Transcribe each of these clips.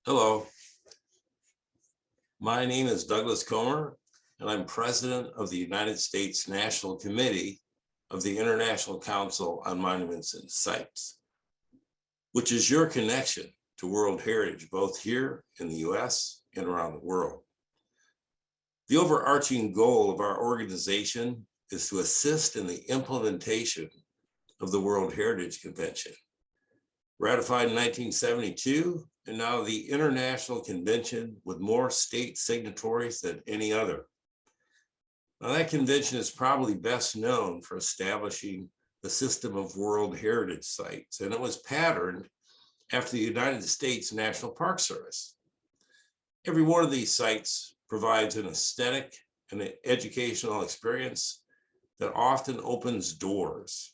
Hello, my name is Douglas Comer, and I'm president of the United States National Committee of the International Council on Monuments and Sites, which is your connection to World Heritage, both here in the US and around the world. The overarching goal of our organization is to assist in the implementation of the World Heritage Convention, ratified in 1972, and now the international convention with more state signatories than any other. Now, that convention is probably best known for establishing the system of World Heritage Sites, and it was patterned after the United States National Park Service. Every one of these sites provides an aesthetic and an educational experience that often opens doors.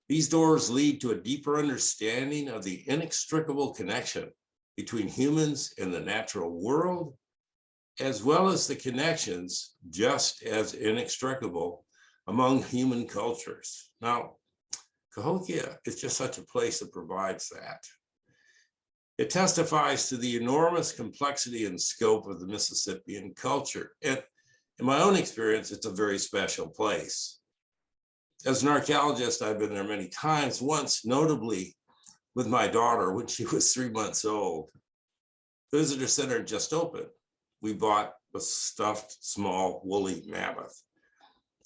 These doors lead to a deeper understanding of the inextricable connection between humans and the natural world, as well as the connections just as inextricable among human cultures. Now, Cahokia is just such a place that provides that. It testifies to the enormous complexity and scope of the Mississippian culture. And in my own experience, it's a very special place. As an archaeologist, I've been there many times, once notably with my daughter when she was 3 months old. The visitor center just opened. We bought a stuffed small woolly mammoth.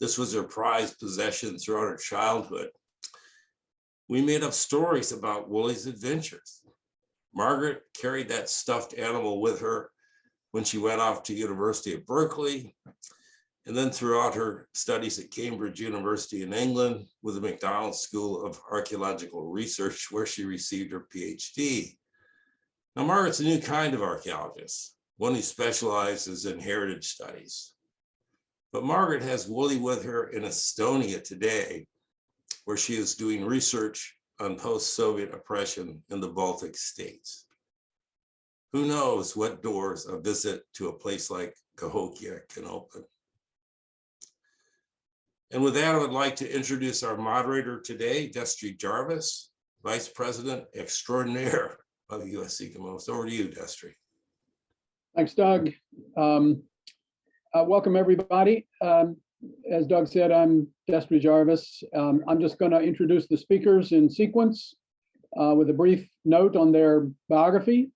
This was her prized possession throughout her childhood. We made up stories about Woolly's adventures. Margaret carried that stuffed animal with her when she went off to University of Berkeley, and then throughout her studies at Cambridge University in England with the McDonald School of Archaeological Research, where she received her PhD. Now, Margaret's a new kind of archaeologist, one who specializes in heritage studies. But Margaret has Woolly with her in Estonia today, where she is doing research on post-Soviet oppression in the Baltic states. Who knows what doors a visit to a place like Cahokia can open. And with that, I would like to introduce our moderator today, Destry Jarvis, Vice President Extraordinaire of ICOMOS. Over to you, Destry. Thanks, Doug. Welcome, everybody. As Doug said, I'm Destry Jarvis. I'm just going to introduce the speakers in sequence with a brief note on their biography,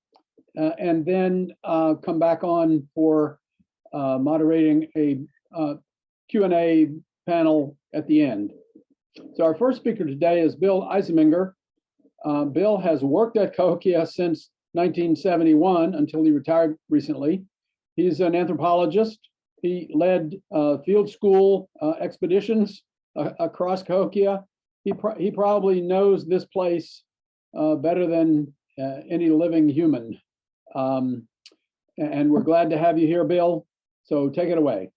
and then come back on for moderating a Q&A panel at the end. So our first speaker today is Bill Iseminger. Bill has worked at Cahokia since 1971 until he retired recently. He's an anthropologist. He led field school expeditions across Cahokia. He probably knows this place better than any living human. And we're glad to have you here, Bill. So take it away.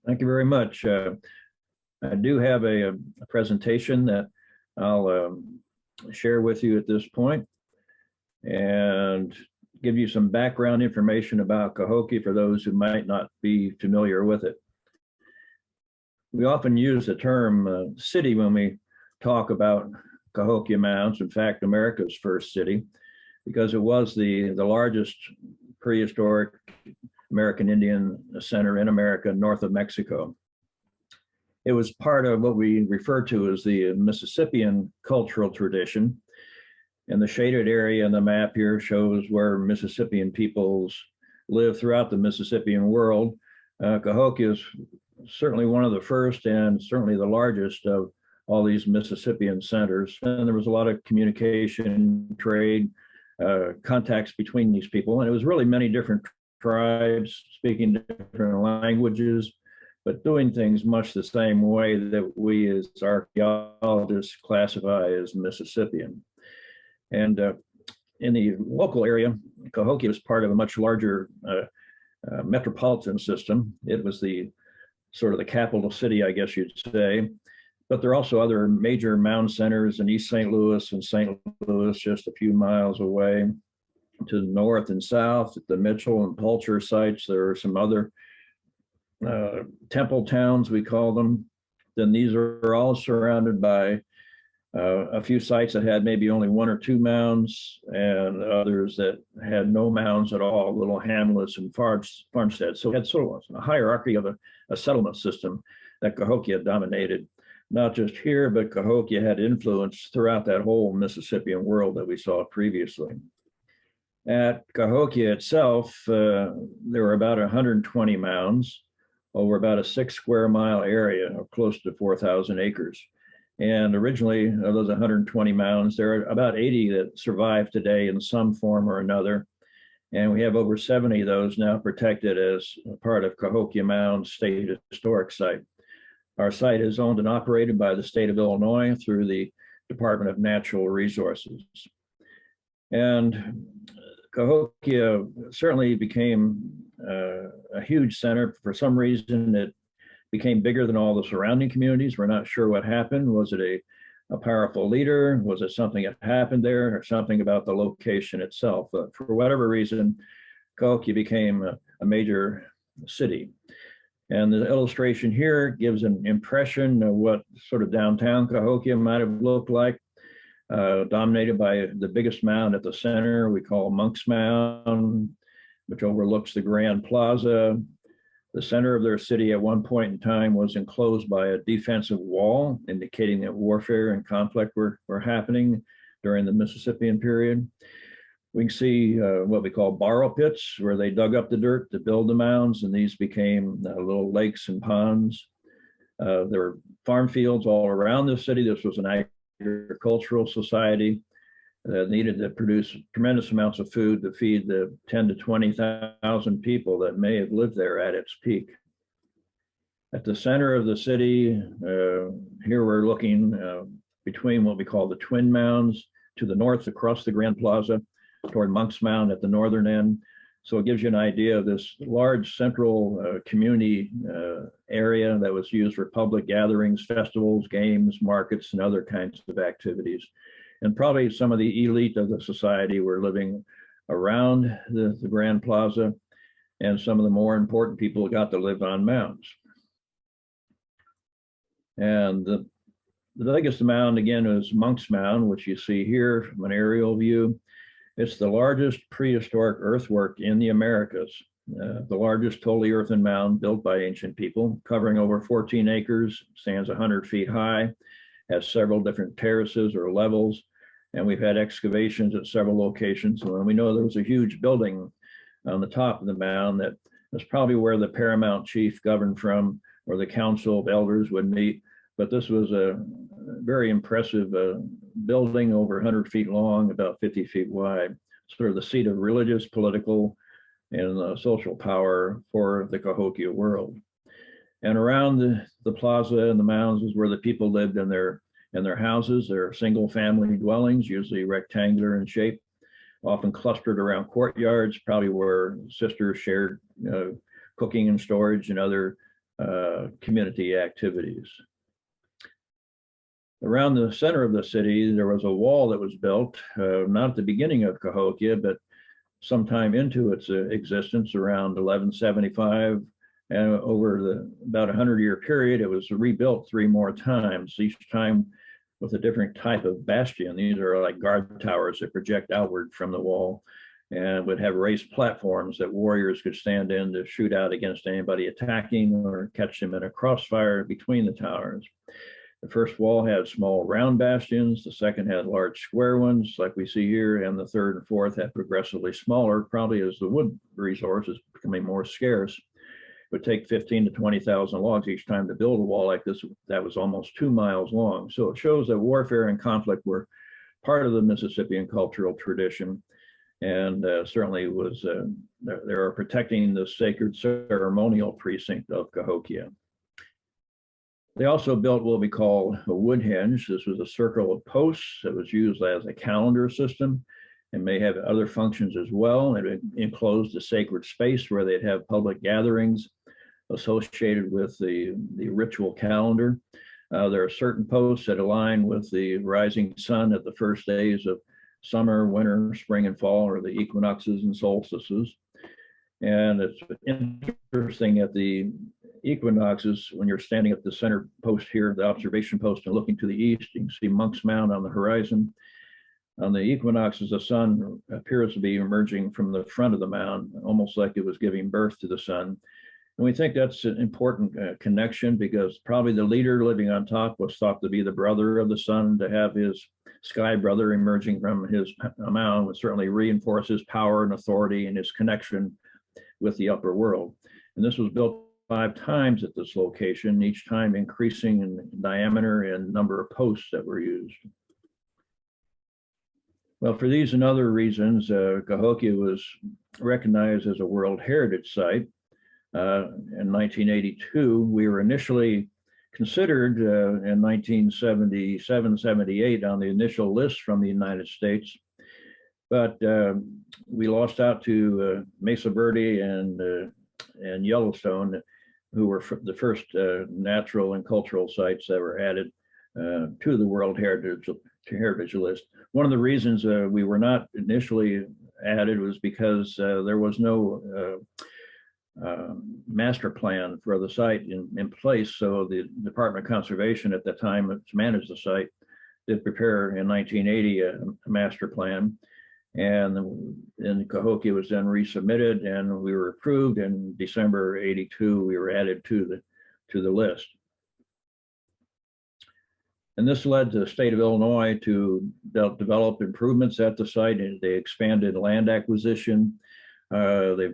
Thank you very much. I do have a presentation that I'll share with you at this point and give you some background information about Cahokia for those who might not be familiar with it. We often use the term city when we talk about Cahokia Mounds, in fact, America's first city, because it was the largest prehistoric American Indian center in America, north of Mexico. It was part of what we refer to as the Mississippian cultural tradition. And the shaded area in the map here shows where Mississippian peoples live throughout the Mississippian world. Cahokia is certainly one of the first and certainly the largest of all these Mississippian centers. And there was a lot of communication, trade, contacts between these people. And it was really many different tribes speaking different languages, but doing things much the same way that we as archaeologists classify as Mississippian. And in the local area, Cahokia was part of a much larger metropolitan system. It was the sort of the capital city, I guess you'd say. But there are also other major mound centers in East St. Louis and St. Louis, just a few miles away. To the north and south, at the Mitchell and Pulcher sites, there are some other temple towns, we call them. Then these are all surrounded by A few sites that had maybe only one or two mounds, and others that had no mounds at all, little hamlets and farmsteads. So it had sort of a hierarchy of a settlement system that Cahokia dominated, not just here, but Cahokia had influence throughout that whole Mississippian world that we saw previously. At Cahokia itself, there were about 120 mounds over about a 6 square mile area of close to 4,000 acres. And originally, of those 120 mounds, there are about 80 that survive today in some form or another. And we have over 70 of those now protected as part of Cahokia Mounds State Historic Site. Our site is owned and operated by the state of Illinois through the Department of Natural Resources. And Cahokia certainly became a huge center. For some reason, it became bigger than all the surrounding communities. We're not sure what happened. Was it a powerful leader? Was it something that happened there, or something about the location itself? But for whatever reason, Cahokia became a major city. And the illustration here gives an impression of what sort of downtown Cahokia might have looked like, dominated by the biggest mound at the center we call Monk's Mound, which overlooks the Grand Plaza. The center of their city at one point in time was enclosed by a defensive wall, indicating that warfare and conflict were happening during the Mississippian period. We can see what we call borrow pits, where they dug up the dirt to build the mounds, and these became little lakes and ponds. There were farm fields all around the city. This was an agricultural society that needed to produce tremendous amounts of food to feed the 10 to 20,000 people that may have lived there at its peak. At the center of the city, here we're looking between what we call the Twin Mounds to the north across the Grand Plaza toward Monk's Mound at the northern end. So it gives you an idea of this large central community area that was used for public gatherings, festivals, games, markets, and other kinds of activities. And probably some of the elite of the society were living around the Grand Plaza, and some of the more important people got to live on mounds. And the biggest mound, again, is Monk's Mound, which you see here from an aerial view. It's the largest prehistoric earthwork in the Americas, the largest totally earthen mound built by ancient people, covering over 14 acres, stands 100 feet high, has several different terraces or levels, and we've had excavations at several locations. And we know there was a huge building on the top of the mound that was probably where the paramount chief governed from, or the council of elders would meet. But this was a very impressive building, over 100 feet long, about 50 feet wide, sort of the seat of religious, political, and social power for the Cahokia world. And around the plaza and the mounds is where the people lived in their houses. They're single family dwellings, usually rectangular in shape, often clustered around courtyards, probably where sisters shared cooking and storage and other community activities. Around the center of the city, there was a wall that was built, not at the beginning of Cahokia, but sometime into its existence around 1175. And over about 100-year period, it was rebuilt 3 more times, each time with a different type of bastion. These are like guard towers that project outward from the wall and would have raised platforms that warriors could stand in to shoot out against anybody attacking or catch them in a crossfire between the towers. The first wall had small round bastions, the second had large square ones like we see here, and the third and fourth had progressively smaller, probably as the wood resource is becoming more scarce. It would take 15 to 20,000 logs each time to build a wall like this that was almost 2 miles long. So it shows that warfare and conflict were part of the Mississippian cultural tradition, and certainly was they are protecting the sacred ceremonial precinct of Cahokia. They also built what we call a wood henge. This was a circle of posts that was used as a calendar system and may have other functions as well. It enclosed a sacred space where they'd have public gatherings associated with the ritual calendar. There are certain posts that align with the rising sun at the first days of summer, winter, spring, and fall, or the equinoxes and solstices. And it's interesting at the equinoxes, when you're standing at the center post here, the observation post, and looking to the east, you can see Monk's Mound on the horizon. On the equinoxes, the sun appears to be emerging from the front of the mound, almost like it was giving birth to the sun. And we think that's an important connection, because probably the leader living on top was thought to be the brother of the sun. To have his sky brother emerging from his mound would certainly reinforce his power and authority and his connection with the upper world. And this was built 5 times at this location, each time increasing in diameter and number of posts that were used. Well, for these and other reasons, Cahokia was recognized as a World Heritage Site. In 1982, we were initially considered in 1977-78 on the initial list from the United States, but we lost out to Mesa Verde and Yellowstone, who were the first natural and cultural sites that were added to the World Heritage List. One of the reasons we were not initially added was because there was no master plan for the site in place. So the Department of Conservation at the time to manage the site did prepare in 1980 a master plan, and Cahokia was then resubmitted, and we were approved in December '82. We were added to the list. And this led the state of Illinois to develop improvements at the site, and they expanded land acquisition. They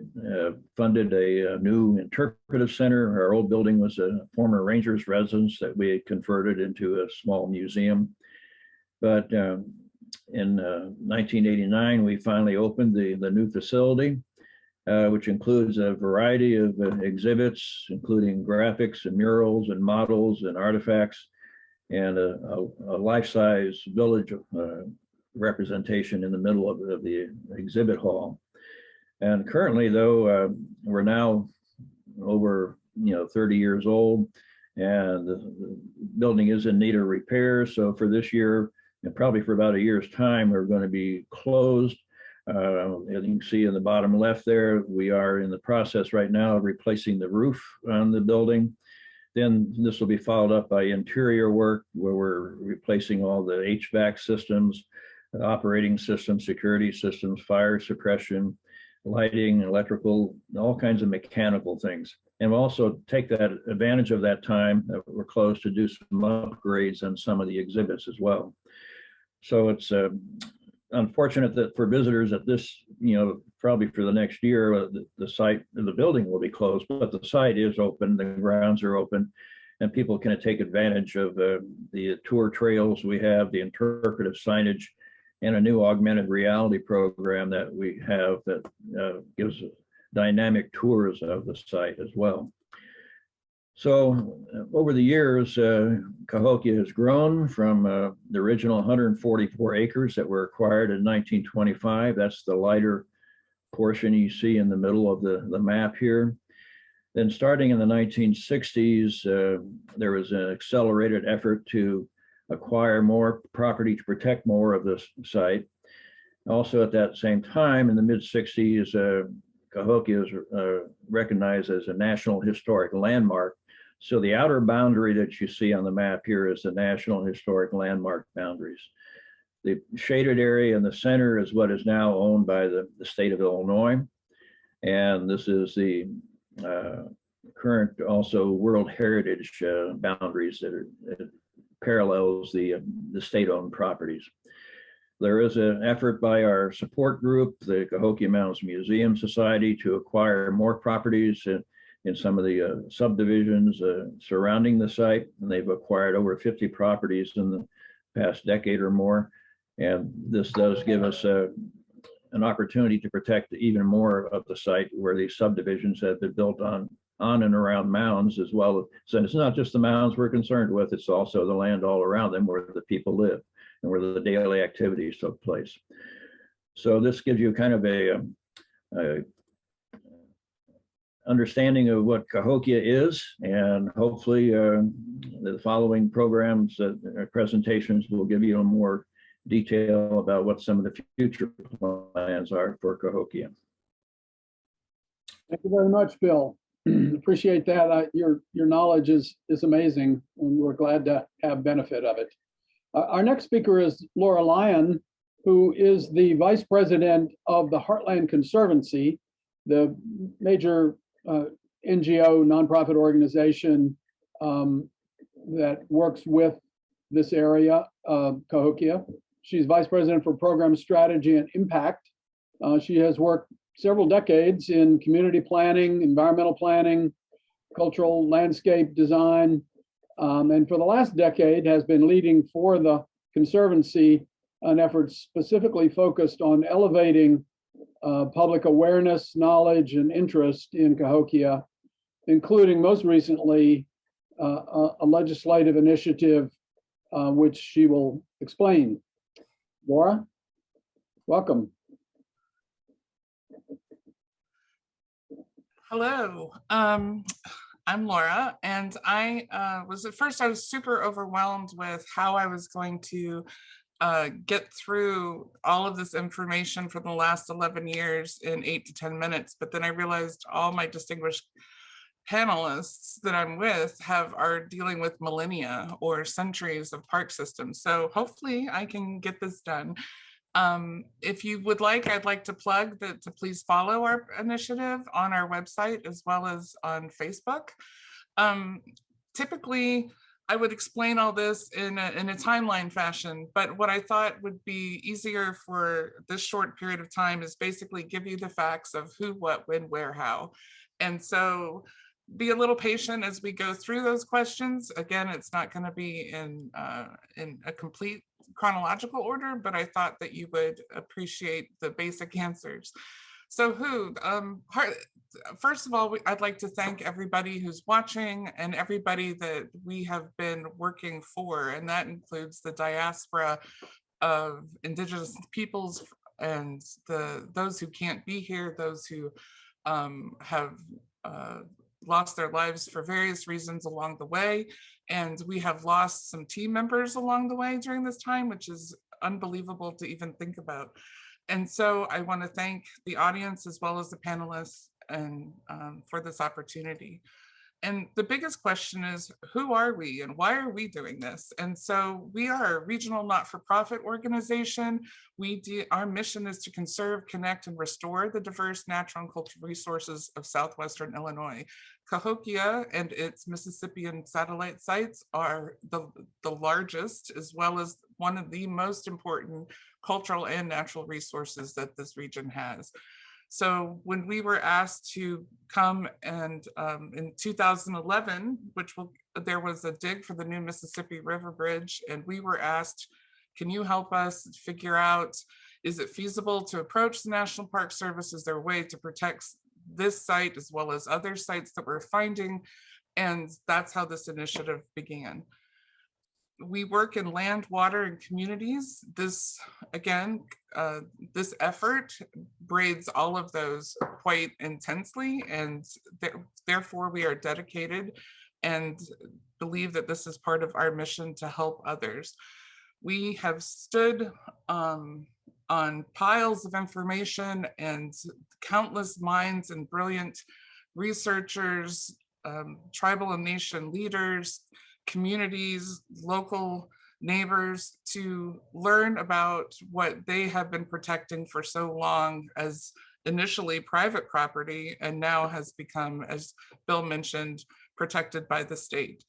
funded a new interpretive center. Our old building was a former ranger's residence that we had converted into a small museum. But in 1989, we finally opened the new facility, which includes a variety of exhibits, including graphics and murals and models and artifacts, and a life-size village representation in the middle of the exhibit hall. And currently, though, we're now over 30 years old, and the building is in need of repair. So for this year, and probably for about a year's time, we're going to be closed. As you can see in the bottom left there, we are in the process right now of replacing the roof on the building. Then this will be followed up by interior work, where we're replacing all the HVAC systems, operating systems, security systems, fire suppression, lighting, electrical, all kinds of mechanical things. And we'll also take that advantage of that time that we're closed to do some upgrades on some of the exhibits as well. So it's unfortunate that for visitors at this, probably for the next year, the site, the building will be closed, but the site is open, the grounds are open, and people can take advantage of the tour trails we have, the interpretive signage, and a new augmented reality program that we have that gives dynamic tours of the site as well. So over the years, Cahokia has grown from the original 144 acres that were acquired in 1925. That's the lighter portion you see in the middle of the map here. Then starting in the 1960s, there was an accelerated effort to acquire more property to protect more of this site. Also at that same time, in the mid-60s, Cahokia is recognized as a National Historic Landmark. So the outer boundary that you see on the map here is the National Historic Landmark boundaries. The shaded area in the center is what is now owned by the state of Illinois. And this is the current also World Heritage boundaries that parallels the state-owned properties. There is an effort by our support group, the Cahokia Mounds Museum Society, to acquire more properties in some of the subdivisions surrounding the site. And they've acquired over 50 properties in the past decade or more. And this does give us an opportunity to protect even more of the site where these subdivisions have been built on and around mounds as well. So it's not just the mounds we're concerned with, it's also the land all around them where the people live and where the daily activities took place. So this gives you kind of a understanding of what Cahokia is, and hopefully the following programs, presentations will give you a more detail about what some of the future plans are for Cahokia. Thank you very much, Bill. Appreciate that. Your knowledge is amazing, and we're glad to have benefit of it. Our next speaker is Laura Lyon, who is the Vice President of the HeartLands Conservancy, the major NGO nonprofit organization that works with this area of Cahokia. She's Vice President for Program Strategy and Impact. She has worked several decades in community planning, environmental planning, cultural landscape design, and for the last decade has been leading for the Conservancy an effort specifically focused on elevating public awareness, knowledge, and interest in Cahokia, including most recently a legislative initiative which she will explain. Laura, welcome. Hello, I'm Laura, and I was super overwhelmed with how I was going to get through all of this information for the last 11 years in 8 to 10 minutes. But then I realized all my distinguished panelists that I'm with are dealing with millennia or centuries of park systems. So hopefully I can get this done. If you would like, I'd like to plug that to please follow our initiative on our website as well as on Facebook. Typically, I would explain all this in a timeline fashion, but what I thought would be easier for this short period of time is basically give you the facts of who, what, when, where, how. And so be a little patient as we go through those questions. Again, it's not going to be in a complete chronological order, but I thought that you would appreciate the basic answers. So first of all, I'd like to thank everybody who's watching and everybody that we have been working for, and that includes the diaspora of Indigenous peoples and those who can't be here, those who have lost their lives for various reasons along the way. And we have lost some team members along the way during this time, which is unbelievable to even think about. And so I want to thank the audience as well as the panelists and for this opportunity. And the biggest question is, who are we and why are we doing this? And so we are a regional not-for-profit organization. Our mission is to conserve, connect, and restore the diverse natural and cultural resources of Southwestern Illinois. Cahokia and its Mississippian satellite sites are the largest, as well as one of the most important cultural and natural resources that this region has. So when we were asked to come and in 2011, there was a dig for the new Mississippi River Bridge, and we were asked, can you help us figure out, is it feasible to approach the National Park Service? Is there a way to protect this site as well as other sites that we're finding? And that's how this initiative began. We work in land, water, and communities. This effort braids all of those quite intensely, and therefore we are dedicated and believe that this is part of our mission to help others. We have stood on piles of information and countless minds and brilliant researchers, tribal and nation leaders, communities, local neighbors, to learn about what they have been protecting for so long as initially private property and now has become, as Bill mentioned, protected by the state.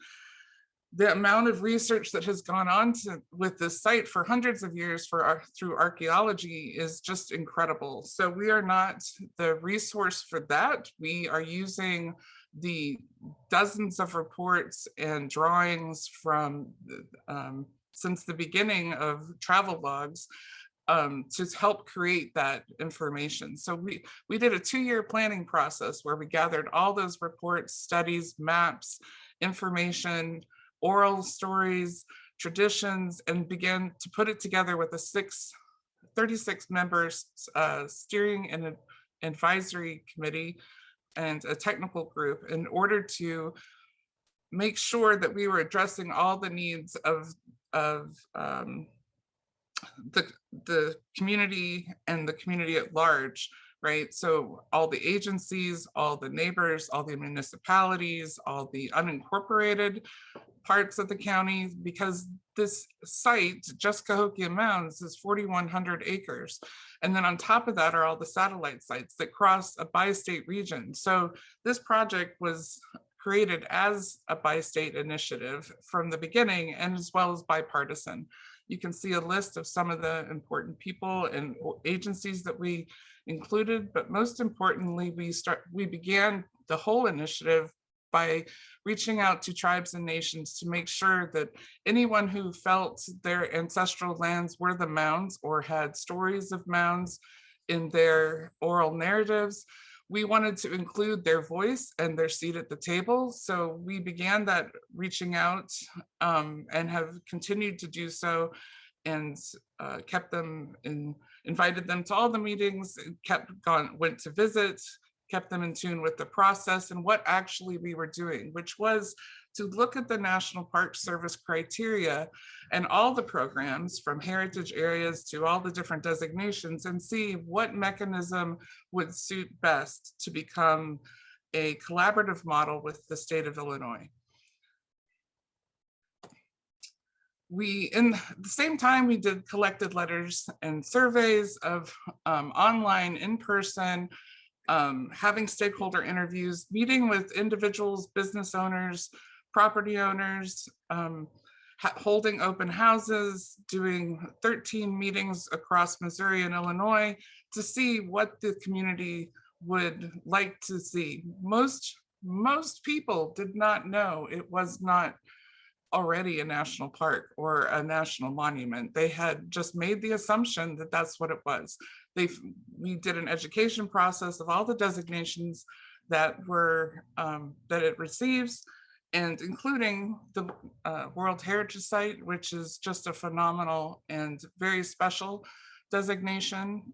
The amount of research that has gone on with this site for hundreds of years through archaeology is just incredible. So we are not the resource for that. We are using the dozens of reports and drawings from since the beginning of travel logs to help create that information. So we did a 2-year planning process where we gathered all those reports, studies, maps, information, oral stories, traditions, and began to put it together with a 36 members steering and advisory committee and a technical group in order to make sure that we were addressing all the needs of the community and the community at large right? So all the agencies, all the neighbors, all the municipalities, all the unincorporated parts of the county, because this site, just Cahokia Mounds, is 4,100 acres. And then on top of that are all the satellite sites that cross a bi-state region. So this project was created as a bi-state initiative from the beginning, and as well as bipartisan. You can see a list of some of the important people and agencies that we included, but most importantly, we began the whole initiative by reaching out to tribes and nations to make sure that anyone who felt their ancestral lands were the mounds or had stories of mounds in their oral narratives, we wanted to include their voice and their seat at the table. So we began that reaching out and have continued to do so, and kept them invited them to all the meetings, went to visit, kept them in tune with the process and what actually we were doing, which was to look at the National Park Service criteria and all the programs from heritage areas to all the different designations, and see what mechanism would suit best to become a collaborative model with the state of Illinois. In the same time, we collected letters and surveys of online, in person, having stakeholder interviews, meeting with individuals, business owners, property owners, holding open houses, doing 13 meetings across Missouri and Illinois to see what the community would like to see. Most people did not know it was not already a national park or a national monument. They had just made the assumption that that's what it was. We did an education process of all the designations that it receives, and including the World Heritage Site, which is just a phenomenal and very special designation.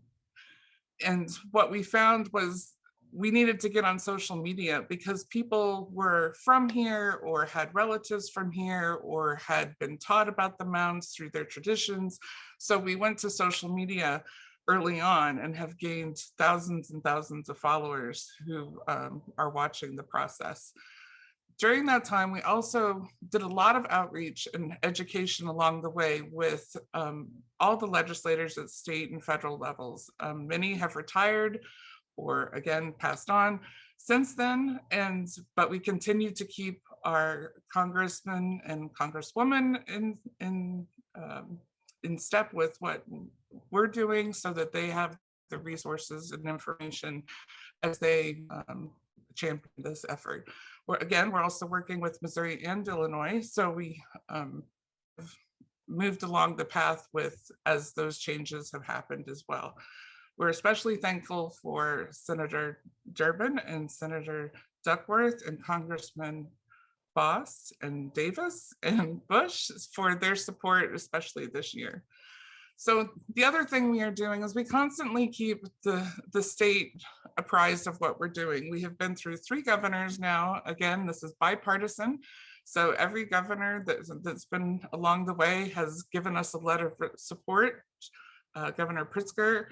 And what we found was we needed to get on social media because people were from here or had relatives from here or had been taught about the mounds through their traditions. So we went to social media early on and have gained thousands and thousands of followers who are watching the process. During that time, we also did a lot of outreach and education along the way with all the legislators at state and federal levels. Many have retired or again passed on since then, but we continue to keep our congressmen and congresswomen in step with what we're doing so that they have the resources and information as they champion this effort. We're also working with Missouri and Illinois, so we have moved along the path as those changes have happened as well. We're especially thankful for Senator Durbin and Senator Duckworth and Congressman Boss and Davis and Bush for their support, especially this year. So the other thing we are doing is we constantly keep the state apprised of what we're doing. We have been through 3 governors now. Again, this is bipartisan. So every governor that's been along the way has given us a letter of support. Governor Pritzker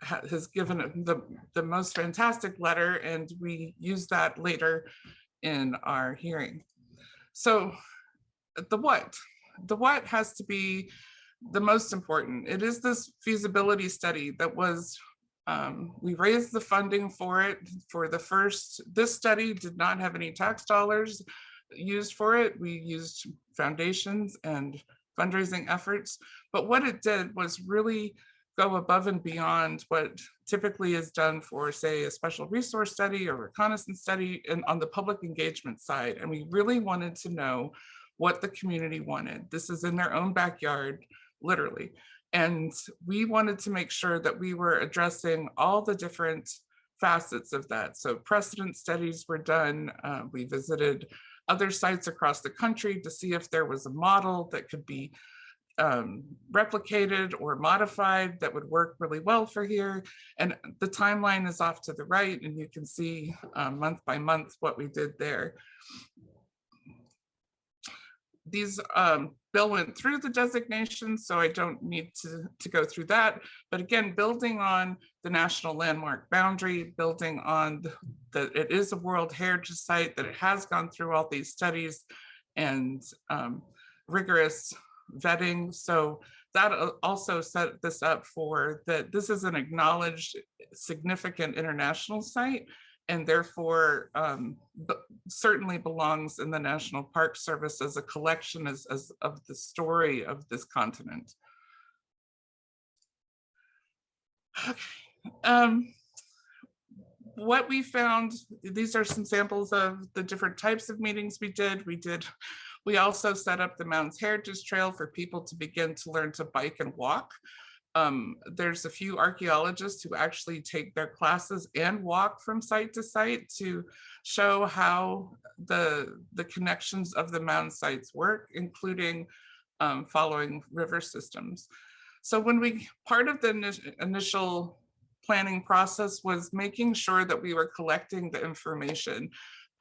has given the most fantastic letter, and we use that later in our hearing. So the what has to be the most important. It is this feasibility study that was, we raised the funding for it for this study did not have any tax dollars used for it. We used foundations and fundraising efforts, but what it did was really go above and beyond what typically is done for, say, a special resource study or reconnaissance study and on the public engagement side. And we really wanted to know what the community wanted. This is in their own backyard, literally. And we wanted to make sure that we were addressing all the different facets of that. So precedent studies were done. We visited other sites across the country to see if there was a model that could be replicated or modified that would work really well for here. And the timeline is off to the right, and you can see month by month what we did there. These Bill went through the designation, so I don't need to go through that. But again, building on the national landmark boundary, building on that it is a World Heritage Site, that it has gone through all these studies and rigorous vetting. So that also set this up for that this is an acknowledged significant international site, and therefore certainly belongs in the National Park Service as a collection as of the story of this continent. Okay. What we found, these are some samples of the different types of meetings we did. We also set up the Mounds Heritage Trail for people to begin to learn to bike and walk. There's a few archaeologists who actually take their classes and walk from site to site to show how the connections of the mound sites work, including following river systems. So part of the initial planning process was making sure that we were collecting the information.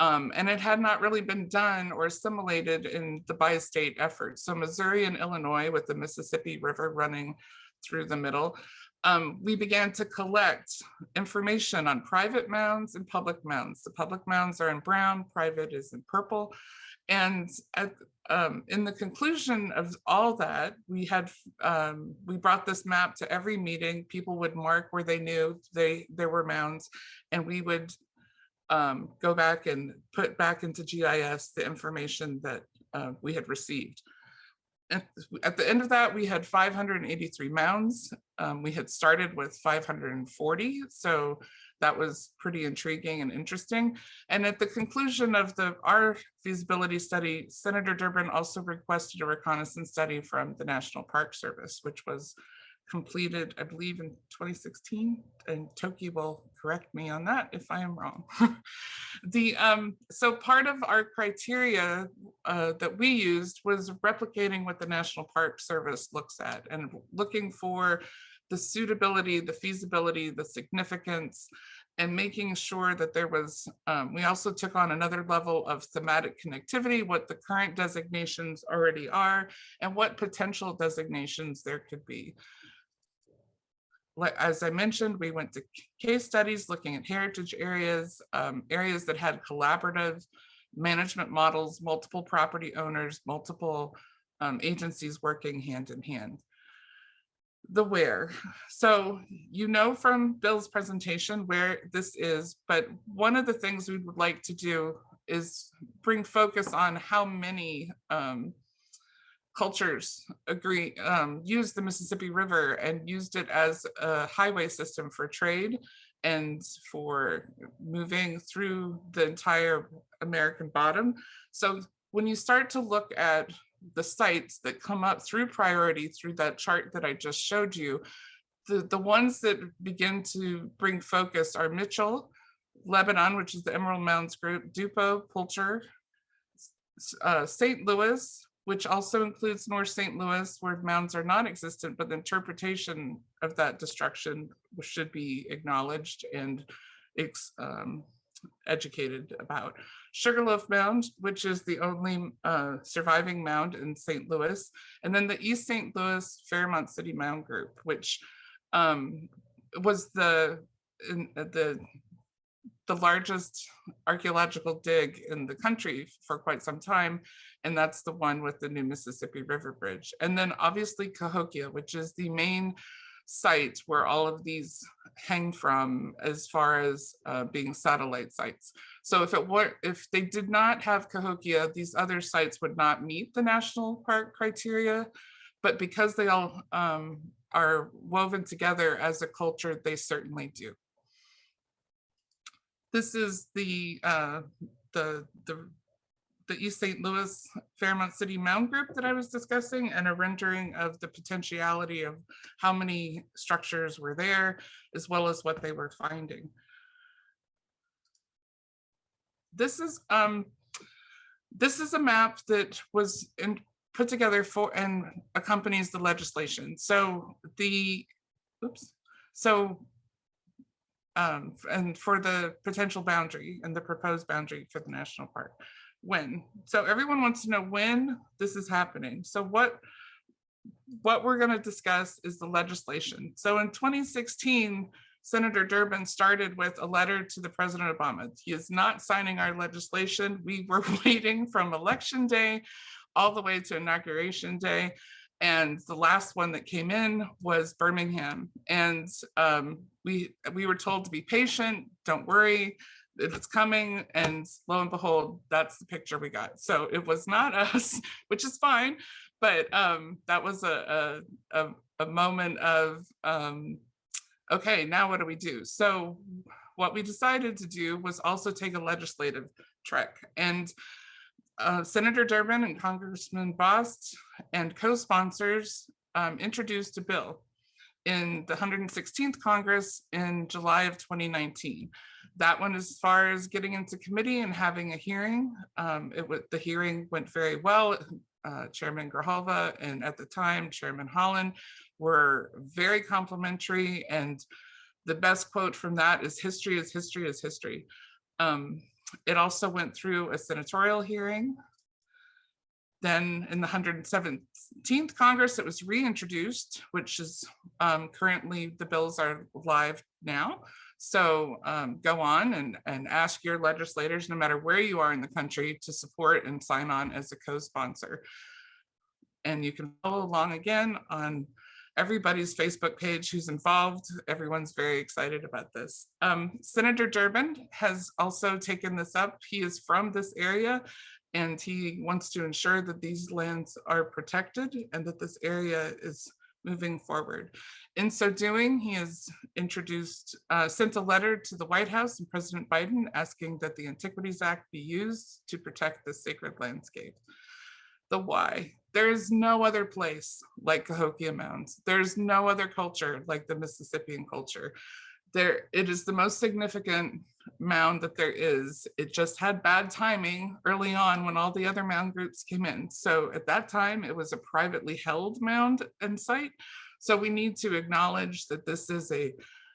And it had not really been done or assimilated in the bi-state effort. So Missouri and Illinois, with the Mississippi River running through the middle, we began to collect information on private mounds and public mounds. The public mounds are in brown, private is in purple. And in the conclusion of all that, we brought this map to every meeting. People would mark where they knew there were mounds, and we would go back and put back into GIS the information that we had received. And at the end of that, we had 583 mounds. We had started with 540, so that was pretty intriguing and interesting. And at the conclusion of our feasibility study, Senator Durbin also requested a reconnaissance study from the National Park Service, which was completed, I believe, in 2016, and Tokey will correct me on that if I am wrong. So part of our criteria that we used was replicating what the National Park Service looks at and looking for the suitability, the feasibility, the significance, and making sure that there was, we also took on another level of thematic connectivity, what the current designations already are, and what potential designations there could be. As I mentioned, we went to case studies looking at heritage areas, areas that had collaborative management models, multiple property owners, multiple agencies working hand in hand. The where. So you know from Bill's presentation where this is, but one of the things we would like to do is bring focus on how many cultures used the Mississippi River and used it as a highway system for trade and for moving through the entire American bottom. So when you start to look at the sites that come up through priority through that chart that I just showed you, the ones that begin to bring focus are Mitchell, Lebanon, which is the Emerald Mounds Group, Dupo, Pulcher, St. Louis, which also includes North St. Louis, where mounds are non-existent, but the interpretation of that destruction should be acknowledged and educated about. Sugarloaf Mound, which is the only surviving mound in St. Louis, and then the East St. Louis Fairmont City Mound Group, which was the largest archaeological dig in the country for quite some time, and that's the one with the new Mississippi River Bridge. And then obviously Cahokia, which is the main site where all of these hang from as far as being satellite sites. So if they did not have Cahokia, these other sites would not meet the national park criteria, but because they all are woven together as a culture, they certainly do. This is the East St. Louis Fairmont City Mound Group that I was discussing, and a rendering of the potentiality of how many structures were there, as well as what they were finding. This is a map that was put together for and accompanies the legislation. So and for the potential boundary and the proposed boundary for the national park. when. So everyone wants to know when this is happening. So what we're going to discuss is the legislation. So in 2016, Senator Durbin started with a letter to the President Obama. He is not signing our legislation. We were waiting from election day all the way to inauguration day. And the last one that came in was Birmingham. And we were told to be patient, don't worry, it's coming. And lo and behold, that's the picture we got. So it was not us, which is fine. But that was a moment of, okay, now what do we do? So what we decided to do was also take a legislative trek. And Senator Durbin and Congressman Bost and co-sponsors introduced a bill in the 116th Congress in July of 2019. That one, as far as getting into committee and having a hearing, the hearing went very well. Chairman Grijalva and at the time Chairman Holland were very complimentary, and the best quote from that is history is history is history. It also went through a senatorial hearing. Then in the 117th Congress, it was reintroduced, which is currently the bills are live now. So go on and ask your legislators, no matter where you are in the country, to support and sign on as a co-sponsor. And you can follow along again on everybody's Facebook page who's involved. Everyone's very excited about this. Senator Durbin has also taken this up. He is from this area, and he wants to ensure that these lands are protected and that this area is moving forward. In so doing, he has sent a letter to the White House and President Biden asking that the Antiquities Act be used to protect this sacred landscape. The why. There is no other place like Cahokia Mounds. There's no other culture like the Mississippian culture. It is the most significant mound that there is. It just had bad timing early on when all the other mound groups came in. So at that time, it was a privately held mound and site. So we need to acknowledge that this is a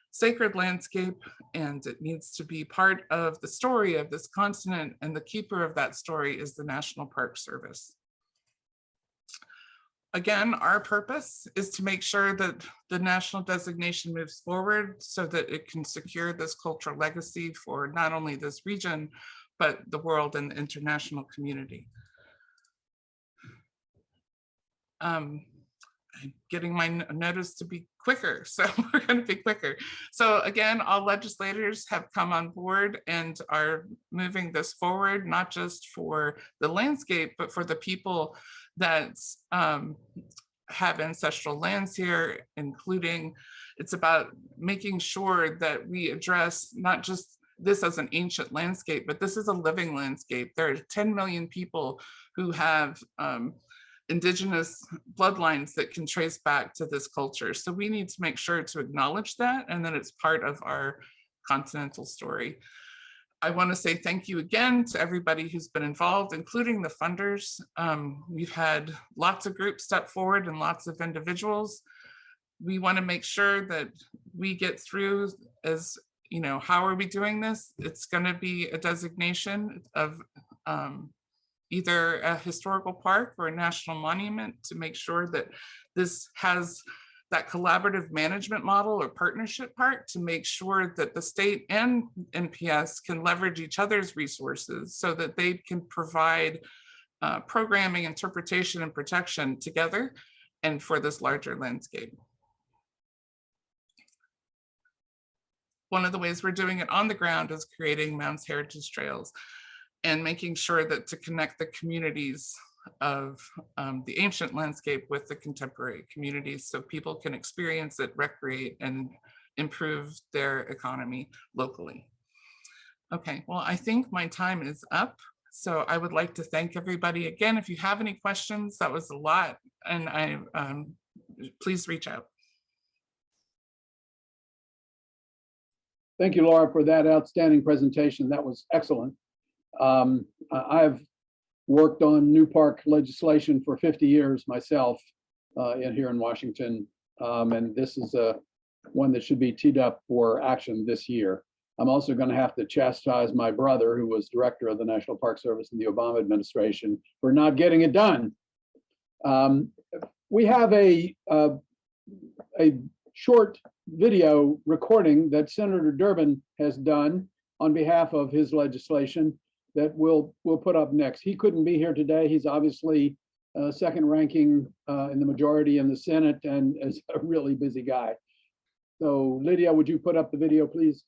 sacred landscape and it needs to be part of the story of this continent. And the keeper of that story is the National Park Service. Again, our purpose is to make sure that the national designation moves forward so that it can secure this cultural legacy for not only this region, but the world and the international community. I'm getting my notice to be quicker, so we're going to be quicker. So again, all legislators have come on board and are moving this forward, not just for the landscape, but for the people that have ancestral lands here, including it's about making sure that we address not just this as an ancient landscape, but this is a living landscape. There are 10 million people who have indigenous bloodlines that can trace back to this culture. So we need to make sure to acknowledge that, and that it's part of our continental story. I want to say thank you again to everybody who's been involved, including the funders. We've had lots of groups step forward and lots of individuals. We want to make sure that we get through as, you know, how are we doing this? It's going to be a designation of either a historical park or a national monument to make sure that this has that collaborative management model or partnership part to make sure that the state and NPS can leverage each other's resources so that they can provide programming, interpretation, and protection together and for this larger landscape. One of the ways we're doing it on the ground is creating Mounds Heritage Trails and making sure that to connect the communities of the ancient landscape with the contemporary communities so people can experience it, recreate, and improve their economy locally. Okay, well, I think my time is up. So I would like to thank everybody again. If you have any questions, that was a lot, and please reach out. Thank you, Laura, for that outstanding presentation. That was excellent. I've worked on new park legislation for 50 years myself here in Washington, and this is one that should be teed up for action this year. I'm also going to have to chastise my brother, who was director of the National Park Service in the Obama administration, for not getting it done. We have a short video recording that Senator Durbin has done on behalf of his legislation that we'll put up next. He couldn't be here today. He's obviously second ranking in the majority in the Senate and is a really busy guy. So Lydia, would you put up the video, please?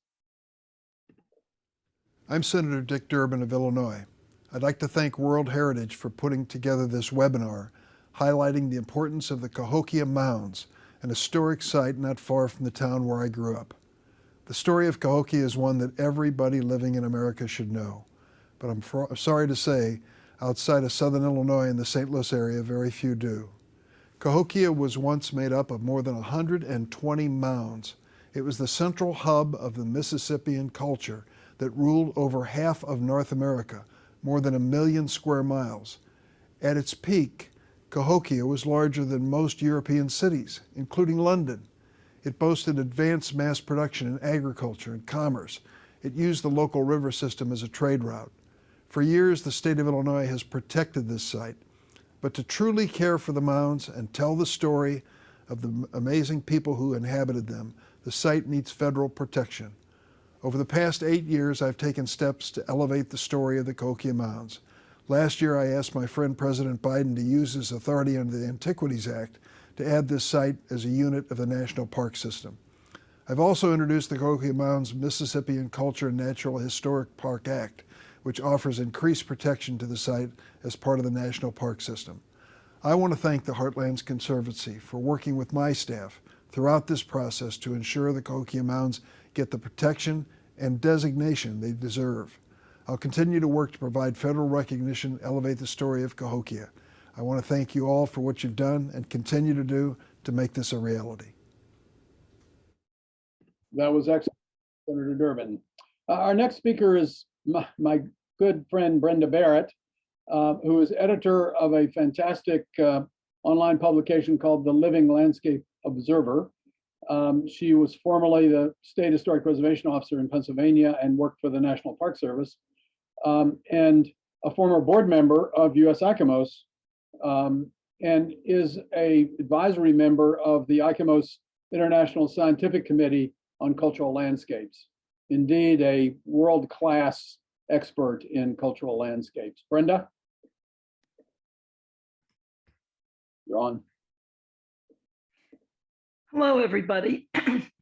I'm Senator Dick Durbin of Illinois. I'd like to thank World Heritage for putting together this webinar highlighting the importance of the Cahokia Mounds, an historic site not far from the town where I grew up. The story of Cahokia is one that everybody living in America should know, but I'm sorry to say, outside of southern Illinois and the St. Louis area, very few do. Cahokia was once made up of more than 120 mounds. It was the central hub of the Mississippian culture that ruled over half of North America, more than 1 million square miles. At its peak, Cahokia was larger than most European cities, including London. It boasted advanced mass production in agriculture and commerce. It used the local river system as a trade route. For years, the state of Illinois has protected this site. But to truly care for the mounds and tell the story of the amazing people who inhabited them, the site needs federal protection. Over the past 8 years, I've taken steps to elevate the story of the Cahokia Mounds. Last year, I asked my friend President Biden to use his authority under the Antiquities Act to add this site as a unit of the National Park System. I've also introduced the Cahokia Mounds Mississippian Culture and Natural Historic Park Act, which offers increased protection to the site as part of the National Park System. I want to thank the HeartLands Conservancy for working with my staff throughout this process to ensure the Cahokia Mounds get the protection and designation they deserve. I'll continue to work to provide federal recognition, elevate the story of Cahokia. I want to thank you all for what you've done and continue to do to make this a reality. That was excellent, Senator Durbin. Our next speaker is my good friend Brenda Barrett, who is editor of a fantastic online publication called The Living Landscape Observer. She was formerly the State Historic Preservation Officer in Pennsylvania and worked for the National Park Service, and a former board member of US ICOMOS, and is an advisory member of the ICOMOS International Scientific Committee on Cultural Landscapes. Indeed, a world-class expert in cultural landscapes. Brenda? You're on. Hello, everybody.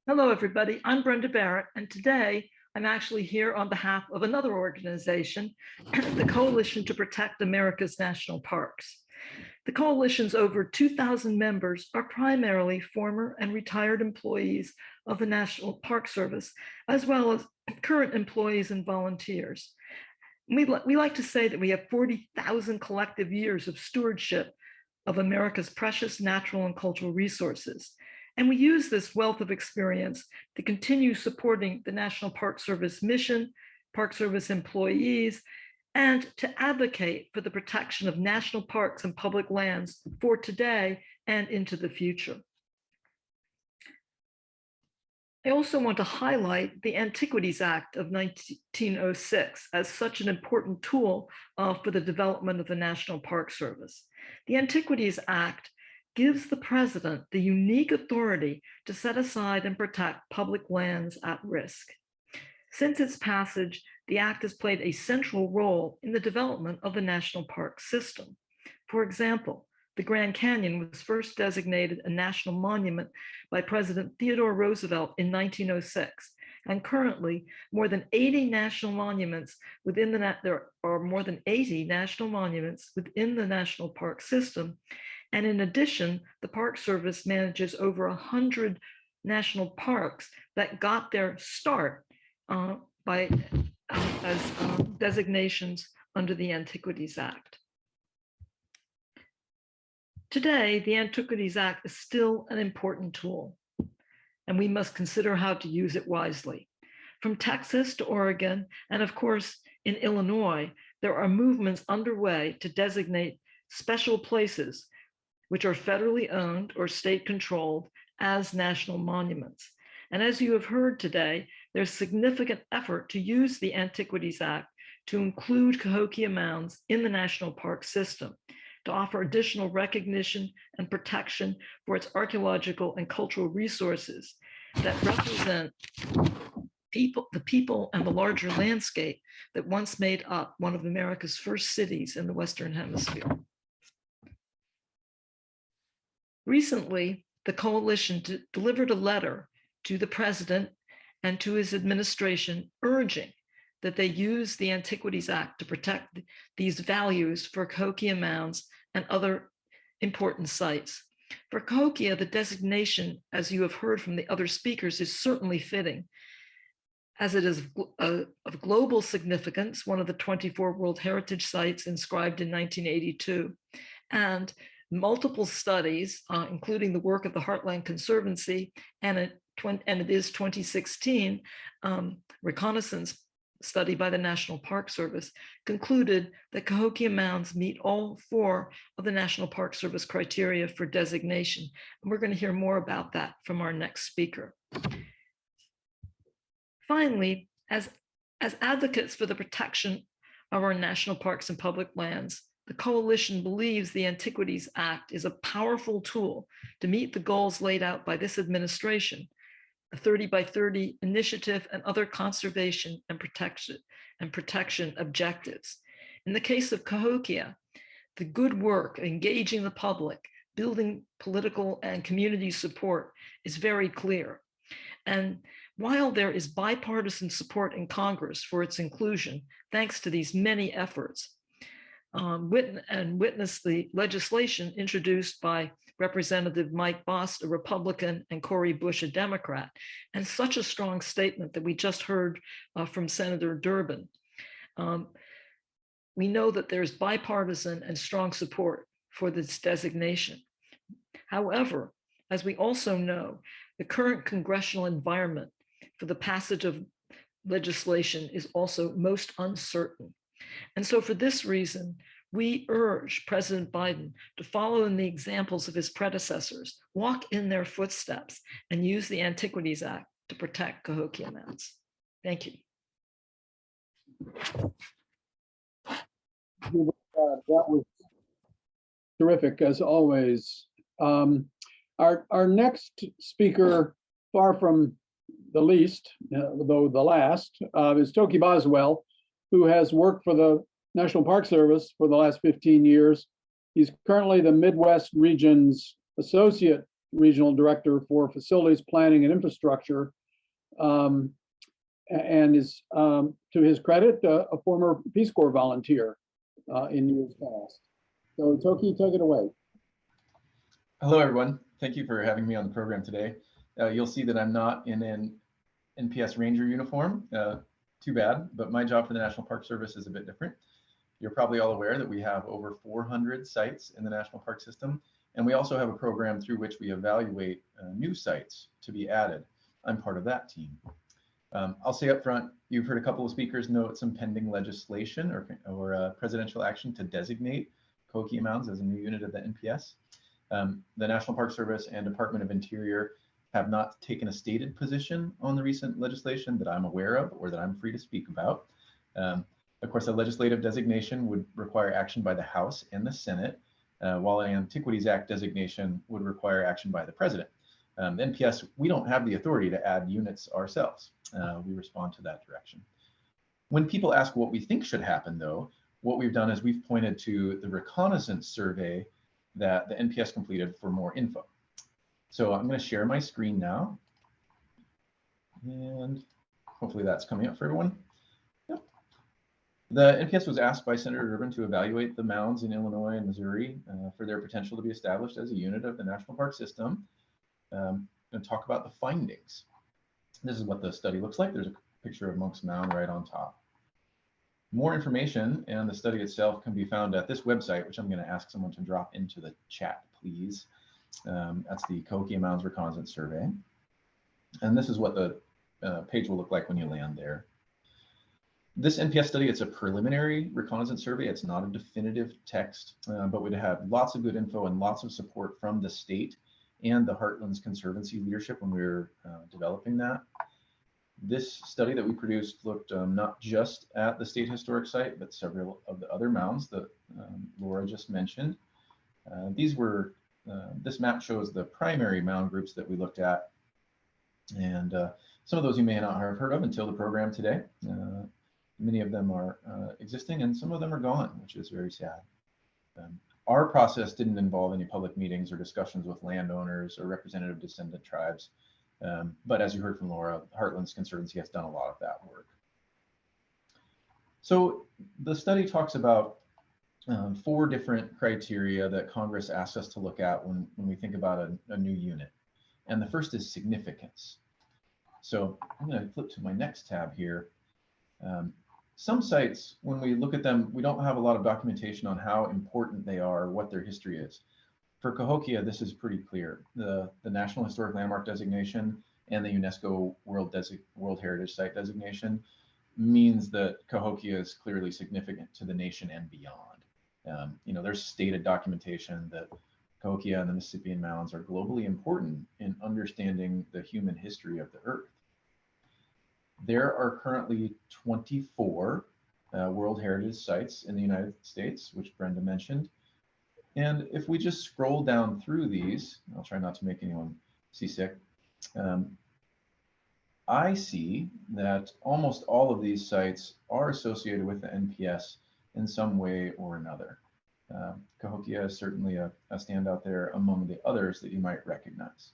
Hello, everybody. I'm Brenda Barrett, and today I'm actually here on behalf of another organization, the Coalition to Protect America's National Parks. The coalition's over 2,000 members are primarily former and retired employees of the National Park Service, as well as current employees and volunteers. We like to say that we have 40,000 collective years of stewardship of America's precious natural and cultural resources. And we use this wealth of experience to continue supporting the National Park Service mission, Park Service employees, and to advocate for the protection of national parks and public lands for today and into the future. I also want to highlight the Antiquities Act of 1906 as such an important tool for the development of the National Park Service. The Antiquities Act gives the president the unique authority to set aside and protect public lands at risk. Since its passage, the act has played a central role in the development of the national park system. For example, the Grand Canyon was first designated a national monument by President Theodore Roosevelt in 1906. And currently, more than 80 national monuments within there are more than 80 national monuments within the national park system. And in addition, the Park Service manages over 100 national parks that got their start as designations under the Antiquities Act. Today, the Antiquities Act is still an important tool, and we must consider how to use it wisely. From Texas to Oregon, and of course in Illinois, there are movements underway to designate special places which are federally owned or state controlled as national monuments. And as you have heard today, there's significant effort to use the Antiquities Act to include Cahokia Mounds in the national park system, to offer additional recognition and protection for its archaeological and cultural resources that represent the people and the larger landscape that once made up one of America's first cities in the Western Hemisphere. Recently, the coalition delivered a letter to the president and to his administration urging that they use the Antiquities Act to protect these values for Cahokia Mounds and other important sites. For Cahokia, the designation, as you have heard from the other speakers, is certainly fitting, as it is of global significance, one of the 24 World Heritage Sites inscribed in 1982, and multiple studies, including the work of the Heartland Conservancy, and it is 2016 Reconnaissance Study by the National Park Service, concluded that Cahokia Mounds meet all 4 of the National Park Service criteria for designation. And we're going to hear more about that from our next speaker. Finally, as advocates for the protection of our national parks and public lands, the coalition believes the Antiquities Act is a powerful tool to meet the goals laid out by this administration, the 30 by 30 initiative and other conservation and protection objectives. In the case of Cahokia, the good work engaging the public, building political and community support is very clear. And while there is bipartisan support in Congress for its inclusion, thanks to these many efforts, witness the legislation introduced by Representative Mike Bost, a Republican, and Cori Bush, a Democrat, and such a strong statement that we just heard from Senator Durbin. We know that there's bipartisan and strong support for this designation. However, as we also know, the current congressional environment for the passage of legislation is also most uncertain. And so for this reason, we urge President Biden to follow in the examples of his predecessors, walk in their footsteps, and use the Antiquities Act to protect Cahokia Mounds. Thank you. That was terrific, as always. Our next speaker, far from the least, though the last, is Tokey Boswell, who has worked for the National Park Service for the last 15 years. He's currently the Midwest Region's Associate Regional Director for Facilities Planning and Infrastructure, and is, to his credit, a former Peace Corps volunteer in years past. So Tokey, take it away. Hello, everyone. Thank you for having me on the program today. You'll see that I'm not in an NPS Ranger uniform. Too bad, but my job for the National Park Service is a bit different. You're probably all aware that we have over 400 sites in the National Park System, and we also have a program through which we evaluate new sites to be added. I'm part of that team. I'll say up front, you've heard a couple of speakers note some pending legislation or presidential action to designate Cahokia Mounds as a new unit of the NPS. The National Park Service and Department of Interior have not taken a stated position on the recent legislation that I'm aware of or that I'm free to speak about. Of course, a legislative designation would require action by the House and the Senate, while an Antiquities Act designation would require action by the President. The NPS, we don't have the authority to add units ourselves. We respond to that direction. When people ask what we think should happen, though, what we've done is we've pointed to the reconnaissance survey that the NPS completed for more info. So I'm going to share my screen now, and hopefully that's coming up for everyone. Yep. The NPS was asked by Senator Durbin to evaluate the mounds in Illinois and Missouri for their potential to be established as a unit of the National Park System, and talk about the findings. This is what the study looks like. There's a picture of Monk's Mound right on top. More information and the study itself can be found at this website, which I'm going to ask someone to drop into the chat, please. That's the Cahokia Mounds Reconnaissance Survey. And this is what the page will look like when you land there. This NPS study, it's a preliminary reconnaissance survey. It's not a definitive text, but we'd have lots of good info and lots of support from the state and the HeartLands Conservancy leadership when we were developing that. This study that we produced looked not just at the state historic site, but several of the other mounds that Laura just mentioned. This map shows the primary mound groups that we looked at. And some of those you may not have heard of until the program today. Many of them are existing and some of them are gone, which is very sad. Our process didn't involve any public meetings or discussions with landowners or representative descendant tribes. But as you heard from Laura, HeartLands Conservancy has done a lot of that work. So the study talks about 4 different criteria that Congress asked us to look at when we think about a new unit. And the first is significance. So I'm going to flip to my next tab here. Some sites, when we look at them, we don't have a lot of documentation on how important they are, what their history is. For Cahokia, this is pretty clear. The National Historic Landmark designation and the UNESCO World Heritage Site designation means that Cahokia is clearly significant to the nation and beyond. You know, there's stated documentation that Cahokia and the Mississippian Mounds are globally important in understanding the human history of the earth. There are currently 24 World Heritage Sites in the United States, which Brenda mentioned. And if we just scroll down through these, I'll try not to make anyone seasick. I see that almost all of these sites are associated with the NPS in some way or another. Cahokia is certainly a standout there among the others that you might recognize.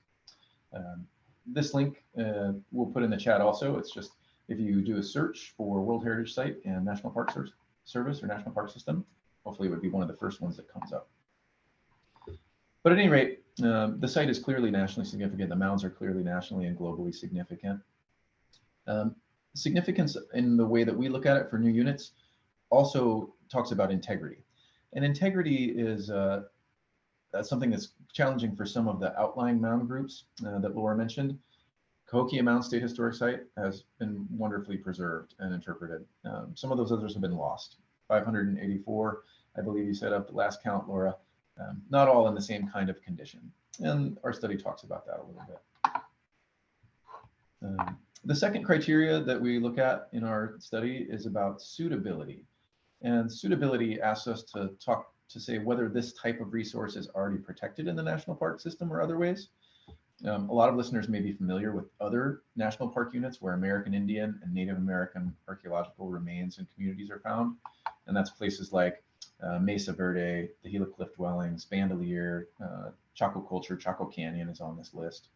This link we'll put in the chat also. It's just if you do a search for World Heritage Site and National Park Service or National Park System, hopefully it would be one of the first ones that comes up. But at any rate, the site is clearly nationally significant. The mounds are clearly nationally and globally significant. Significance in the way that we look at it for new units also talks about integrity. And integrity is something that's challenging for some of the outlying mound groups that Laura mentioned. Cahokia Mounds State Historic Site has been wonderfully preserved and interpreted. Some of those others have been lost. 584, I believe you said up the last count, Laura. Not all in the same kind of condition. And our study talks about that a little bit. The second criteria that we look at in our study is about suitability. And suitability asks us to say whether this type of resource is already protected in the national park system or other ways. A lot of listeners may be familiar with other national park units where American Indian and Native American archaeological remains and communities are found. And that's places like Mesa Verde, the Gila Cliff Dwellings, Bandelier, Chaco Culture, Chaco Canyon is on this list.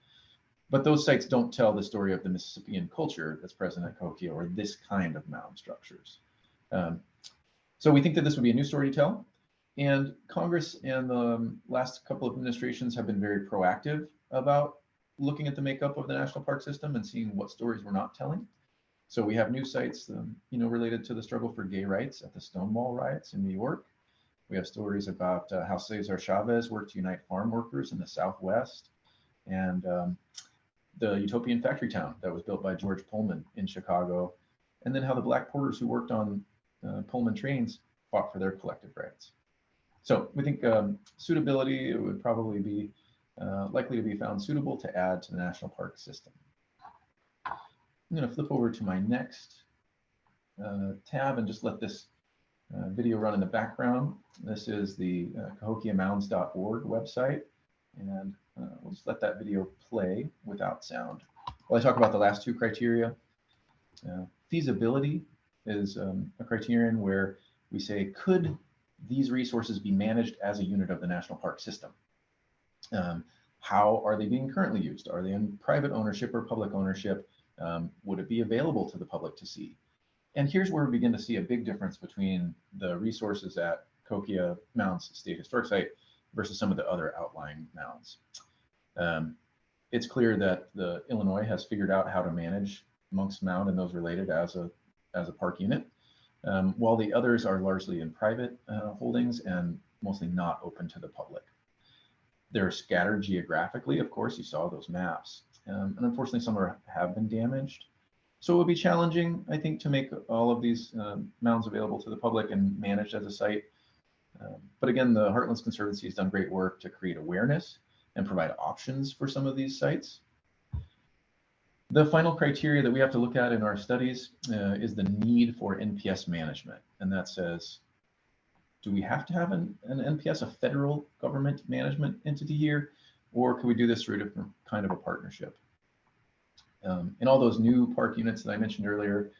But those sites don't tell the story of the Mississippian culture that's present at Cahokia or this kind of mound structures. So we think that this would be a new story to tell. And Congress and the last couple of administrations have been very proactive about looking at the makeup of the national park system and seeing what stories we're not telling. So we have new sites, related to the struggle for gay rights at the Stonewall riots in New York. We have stories about how Cesar Chavez worked to unite farm workers in the Southwest, and the utopian factory town that was built by George Pullman in Chicago, and then how the Black porters who worked on Pullman trains fought for their collective rights. So we think suitability, it would probably be likely to be found suitable to add to the national park system. I'm going to flip over to my next tab and just let this video run in the background. This is the CahokiaMounds.org website, and we'll just let that video play without sound. While I talk about the last 2 criteria, feasibility is a criterion where we say, could these resources be managed as a unit of the national park system? How are they being currently used? Are they in private ownership or public ownership? Would it be available to the public to see? And here's where we begin to see a big difference between the resources at Cahokia Mounds State Historic Site versus some of the other outlying mounds. It's clear that the Illinois has figured out how to manage Monk's Mound and those related as a park unit, while the others are largely in private holdings and mostly not open to the public. They're scattered geographically, of course, you saw those maps. And unfortunately, some have been damaged. So it would be challenging, I think, to make all of these mounds available to the public and managed as a site. But again, the HeartLands Conservancy has done great work to create awareness and provide options for some of these sites. The final criteria that we have to look at in our studies is the need for NPS management. And that says, do we have to have an NPS, a federal government management entity here, or can we do this through a different kind of a partnership? In all those new park units that I mentioned earlier,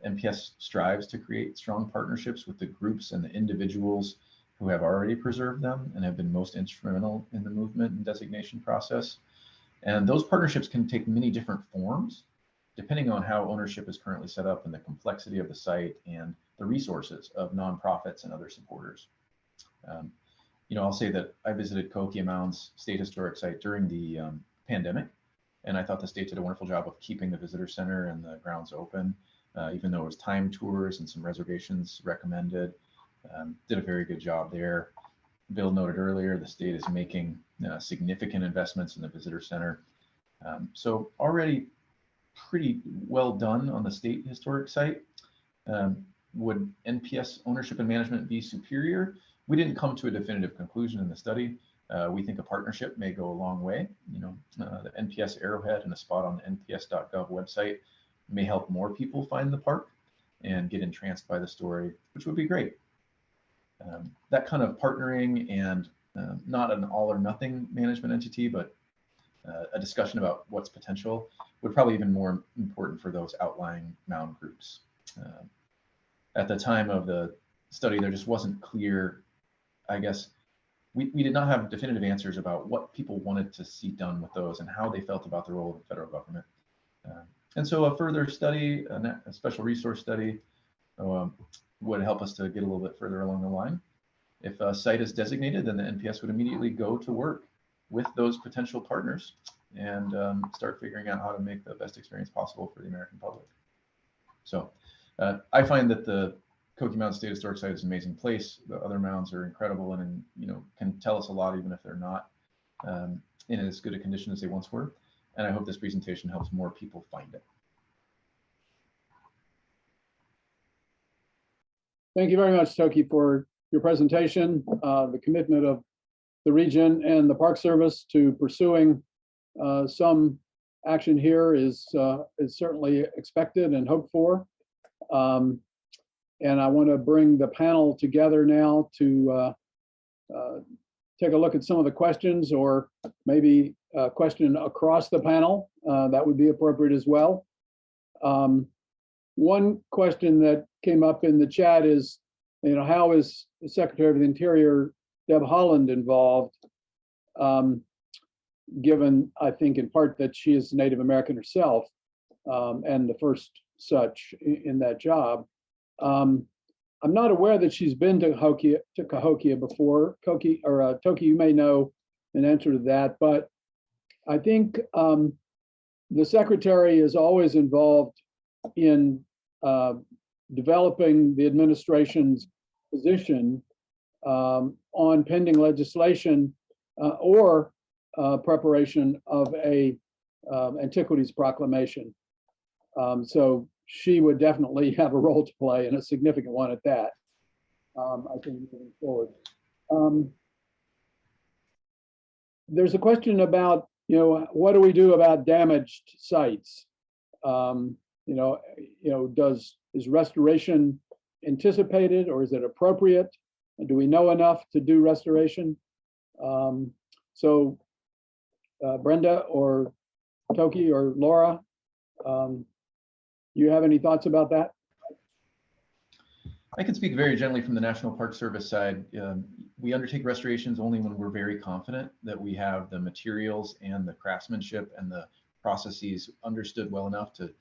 NPS strives to create strong partnerships with the groups and the individuals who have already preserved them and have been most instrumental in the movement and designation process. And those partnerships can take many different forms, depending on how ownership is currently set up and the complexity of the site and the resources of nonprofits and other supporters. I'll say that I visited Cahokia Mounds State Historic Site during the pandemic, and I thought the state did a wonderful job of keeping the visitor center and the grounds open, even though it was timed tours and some reservations recommended. Did a very good job there. Bill noted earlier, the state is making significant investments in the visitor center. So already pretty well done on the state historic site. Would NPS ownership and management be superior? We didn't come to a definitive conclusion in the study. We think a partnership may go a long way. The NPS arrowhead and a spot on the nps.gov website may help more people find the park and get entranced by the story, which would be great. That kind of partnering and not an all or nothing management entity, but a discussion about what's potential would probably even more important for those outlying mound groups. At the time of the study, there just wasn't clear, I guess, we did not have definitive answers about what people wanted to see done with those and how they felt about the role of the federal government. And so a further study, a special resource study, would help us to get a little bit further along the line. If a site is designated, then the NPS would immediately go to work with those potential partners and start figuring out how to make the best experience possible for the American public. So I find that the Cahokia Mounds State Historic Site is an amazing place. The other mounds are incredible and can tell us a lot, even if they're not in as good a condition as they once were. And I hope this presentation helps more people find it. Thank you very much, Tokey, for your presentation. The commitment of the region and the Park Service to pursuing some action here is certainly expected and hoped for. And I want to bring the panel together now to take a look at some of the questions, or maybe a question across the panel. That would be appropriate as well. One question that came up in the chat is, how is the Secretary of the Interior, Deb Haaland, involved? Given, I think, in part that she is Native American herself, and the first such in that job. I'm not aware that she's been to Cahokia before. Tokey, you may know an answer to that, but I think the Secretary is always involved in developing the administration's position on pending legislation or preparation of a antiquities proclamation. So she would definitely have a role to play, and a significant one at that, I think, moving forward. There's a question about, what do we do about damaged sites? Is restoration anticipated, or is it appropriate? Do we know enough to do restoration? Brenda or Tokey or Laura, you have any thoughts about that? I can speak very generally from the National Park Service side. We undertake restorations only when we're very confident that we have the materials and the craftsmanship and the processes understood well enough to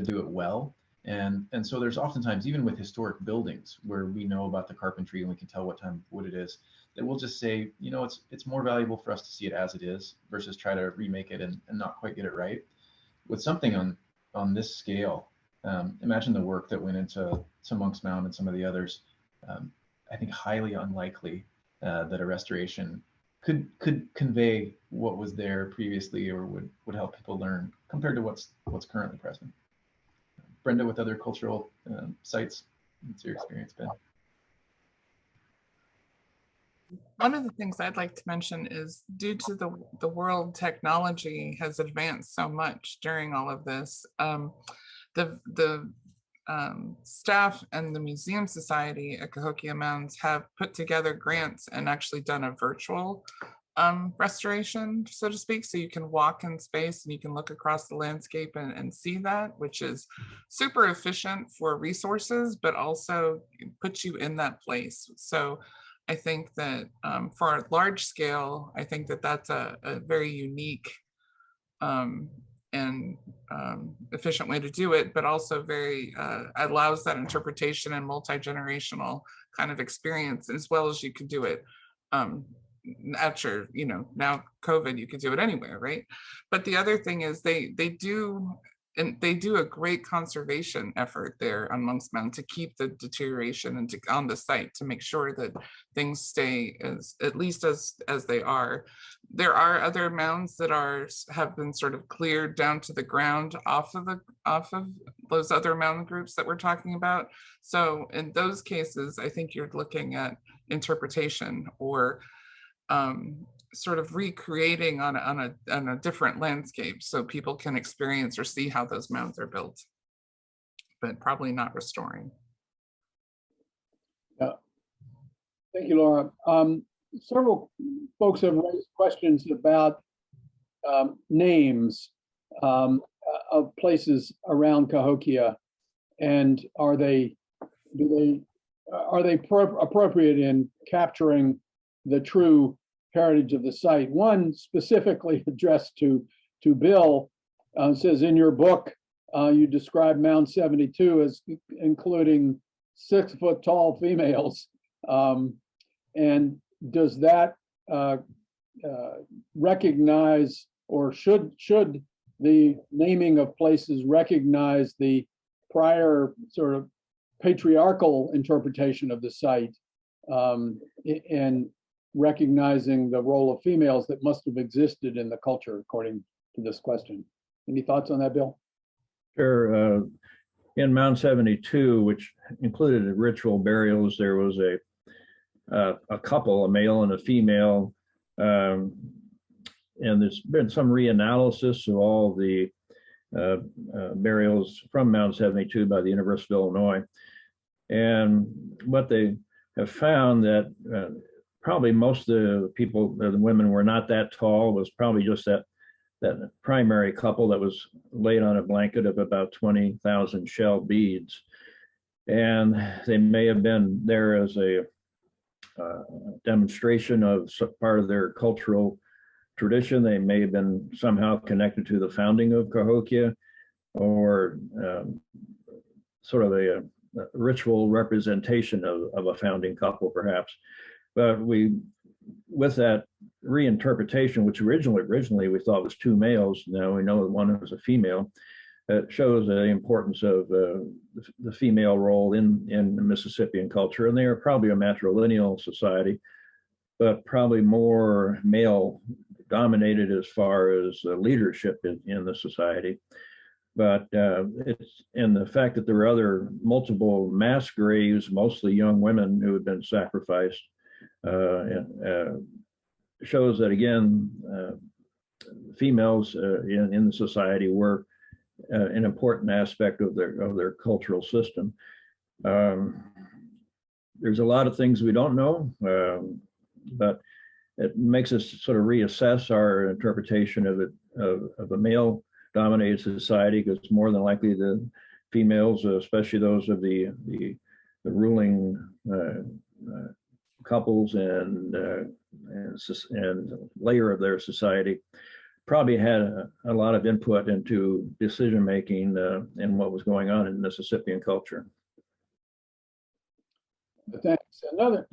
do it well. And so there's oftentimes, even with historic buildings, where we know about the carpentry and we can tell what time of wood it is, that we'll just say, it's more valuable for us to see it as it is versus try to remake it and not quite get it right. With something on this scale, imagine the work that went into Monk's Mound and some of the others. I think highly unlikely that a restoration could convey what was there previously or would help people learn compared to what's currently present. Brenda, with other cultural sites, what's your experience been? One of the things I'd like to mention is due to the world technology has advanced so much during all of this, the staff and the Museum Society at Cahokia Mounds have put together grants and actually done a virtual restoration, so to speak. So you can walk in space and you can look across the landscape and see that, which is super efficient for resources, but also puts you in that place. So I think that for a large scale, I think that that's a very unique and efficient way to do it, but also very allows that interpretation and multi-generational kind of experience, as well as you can do it at your, now COVID, you can do it anywhere, right? But the other thing is they do a great conservation effort there amongst mounds to keep the deterioration and on the site, to make sure that things stay at least as they are. There are other mounds that have been sort of cleared down to the ground off of those other mound groups that we're talking about. So in those cases, I think you're looking at interpretation or sort of recreating on a different landscape, so people can experience or see how those mounds are built, but probably not restoring. Yeah. Thank you, Laura. Several folks have raised questions about names of places around Cahokia, and are they appropriate in capturing the true heritage of the site? One specifically addressed to Bill says, in your book, you describe Mound 72 as including 6-foot-tall females. And does that recognize, or should the naming of places recognize the prior sort of patriarchal interpretation of the site, and recognizing the role of females that must have existed in the culture, according to this question? Any thoughts on that, Bill? Sure. In Mound 72, which included ritual burials, there was a couple, a male and a female, and there's been some reanalysis of all the burials from Mound 72 by the University of Illinois. And what they have found that probably most of the people, the women, were not that tall. It was probably just that primary couple that was laid on a blanket of about 20,000 shell beads. And they may have been there as a demonstration of part of their cultural tradition. They may have been somehow connected to the founding of Cahokia, or sort of a ritual representation of a founding couple, perhaps. But with that reinterpretation, which originally we thought was 2 males, now we know that one was a female. It shows the importance of the female role in the Mississippian culture. And they are probably a matrilineal society, but probably more male dominated as far as leadership in the society. But it's in the fact that there were other multiple mass graves, mostly young women who had been sacrificed, shows that again, females in the society were an important aspect of their cultural system. There's a lot of things we don't know, but it makes us sort of reassess our interpretation of a male-dominated society, because more than likely the females, especially those of the ruling couples and layer of their society, probably had a lot of input into decision making and what was going on in Mississippian culture. Thanks. Another,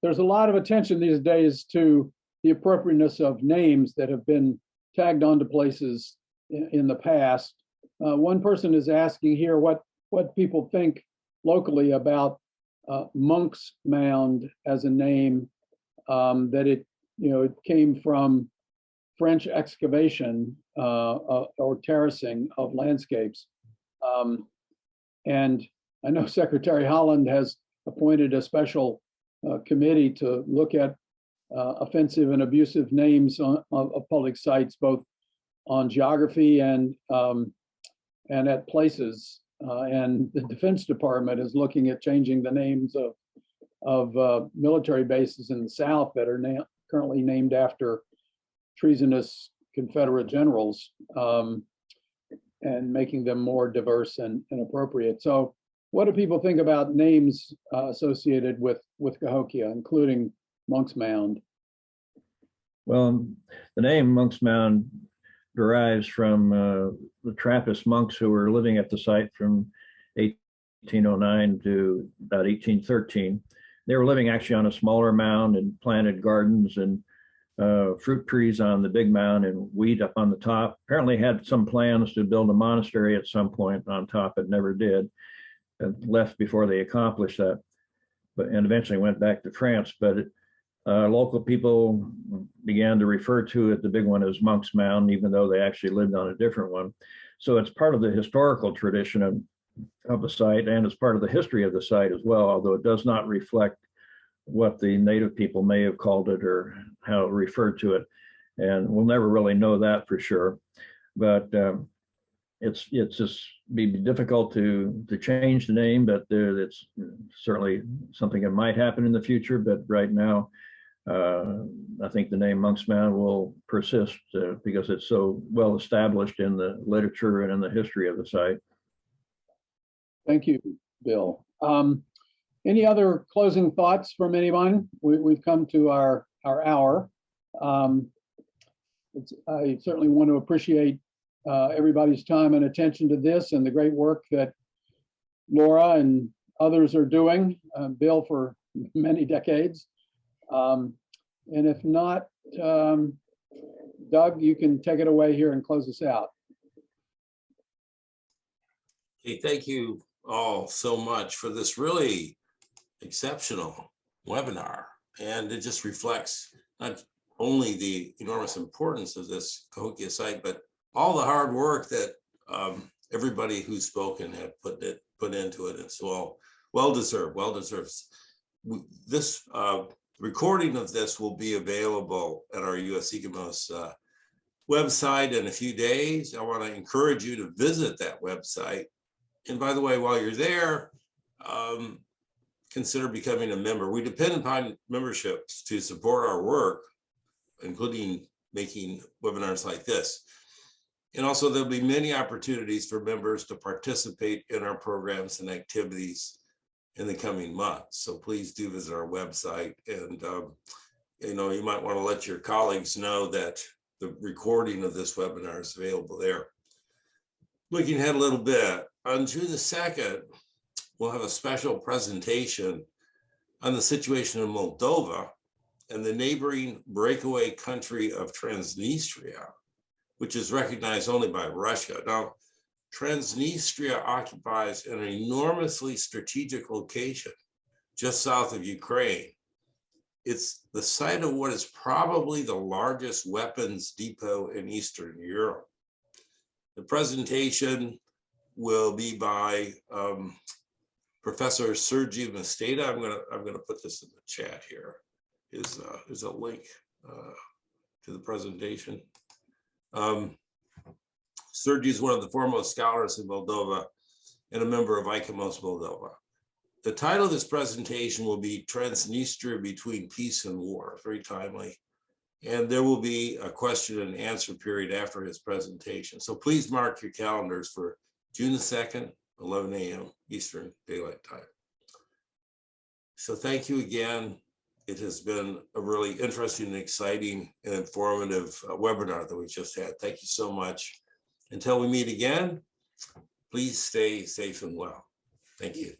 there's a lot of attention these days to the appropriateness of names that have been tagged onto places in the past. One person is asking here what people think locally about Monk's Mound as a name, that it came from French excavation or terracing of landscapes. And I know Secretary Holland has appointed a special committee to look at offensive and abusive names of public sites, both on geography and at places. And the Defense Department is looking at changing the names of military bases in the South that are currently named after treasonous Confederate generals, and making them more diverse and appropriate. So what do people think about names associated with Cahokia, including Monk's Mound? Well, the name Monk's Mound derives from the Trappist monks who were living at the site from 1809 to about 1813. They were living actually on a smaller mound and planted gardens and fruit trees on the big mound and wheat up on the top. Apparently had some plans to build a monastery at some point on top, but never did. And left before they accomplished that, and eventually went back to France. But local people began to refer to it, the big one, as Monk's Mound, even though they actually lived on a different one. So it's part of the historical tradition of the site, and it's part of the history of the site as well, although it does not reflect what the native people may have called it or how it referred to it. And we'll never really know that for sure. But it's just be difficult to change the name, but it's certainly something that might happen in the future. But right now, I think the name Monk's Mound will persist because it's so well established in the literature and in the history of the site. Thank you, Bill. Any other closing thoughts from anyone? We've come to our hour. I certainly want to appreciate everybody's time and attention to this and the great work that Laura and others are doing, Bill for many decades. And if not, Doug, you can take it away here and close us out. Okay, thank you all so much for this really exceptional webinar. And it just reflects not only the enormous importance of this Cahokia site, but all the hard work that everybody who's spoken have put into it. It's all well deserved. This recording of this will be available at our ICOMOS website in a few days. I want to encourage you to visit that website. And by the way, while you're there, consider becoming a member. We depend upon memberships to support our work, including making webinars like this. And also there'll be many opportunities for members to participate in our programs and activities in the coming months. So please do visit our website, and you might want to let your colleagues know that the recording of this webinar is available there. Looking ahead a little bit, on June the 2nd, we'll have a special presentation on the situation in Moldova and the neighboring breakaway country of Transnistria, which is recognized only by Russia. Now, Transnistria occupies an enormously strategic location just south of Ukraine. It's the site of what is probably the largest weapons depot in Eastern Europe. The presentation will be by Professor Sergei Masteda. I'm gonna put this in the chat here. Is a link to the presentation. Sergei is one of the foremost scholars in Moldova and a member of ICOMOS Moldova. The title of this presentation will be Transnistria Between Peace and War, very timely. And there will be a question and answer period after his presentation. So please mark your calendars for June the 2nd, 11 a.m. Eastern Daylight Time. So thank you again. It has been a really interesting and exciting and informative webinar that we just had. Thank you so much. Until we meet again, please stay safe and well. Thank you.